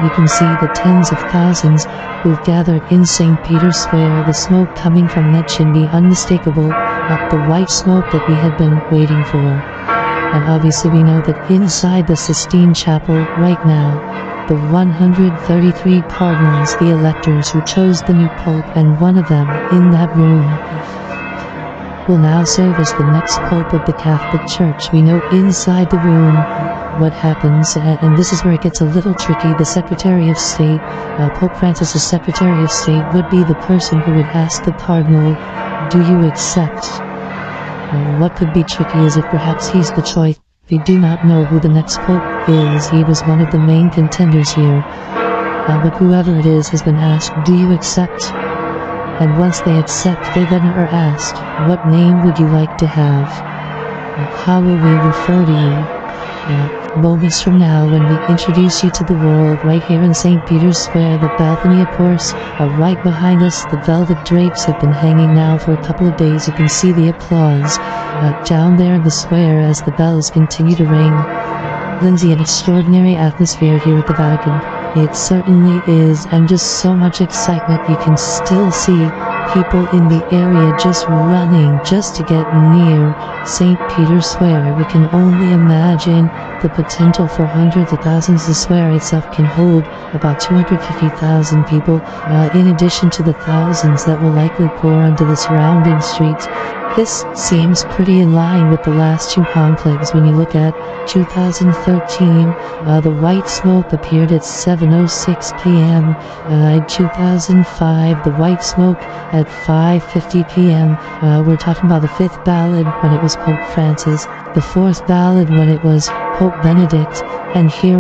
You can see the tens of thousands who've gathered in St. Peter's Square. The smoke coming from that chimney, unmistakable, not the white smoke that we had been waiting for. And obviously we know that inside the Sistine Chapel right now, the 133 cardinals, the electors who chose the new pope, and one of them in that room will now serve as the next pope of the Catholic Church. We know inside the room what happens, and this is where it gets a little tricky. The Secretary of State, Pope Francis' Secretary of State, would be the person who would ask the cardinal, do you accept? What could be tricky is if perhaps he's the choice. We do not know who the next pope is. He was one of the main contenders here. But whoever it is has been asked, do you accept? And once they accept, they then are asked, what name would you like to have? How will we refer to you? Moments from now, when we introduce you to the world, right here in St. Peter's Square, the balcony, of course, right behind us. The velvet drapes have been hanging now for a couple of days. You can see the applause down there in the square as the bells continue to ring. Lindsay, an extraordinary atmosphere here at the Vatican. It certainly is, and just so much excitement. You can still see people in the area just running just to get near St. Peter's Square. We can only imagine the potential for hundreds of thousands. The square itself can hold about 250,000 people, in addition to the thousands that will likely pour onto the surrounding streets. This seems pretty in line with the last two conclaves. When you look at 2013, the white smoke appeared at 7:06 p.m. In 2005, the white smoke at 5:50 p.m. We're talking about the fifth ballad when it was Pope Francis, the fourth ballad when it was Pope Benedict, and here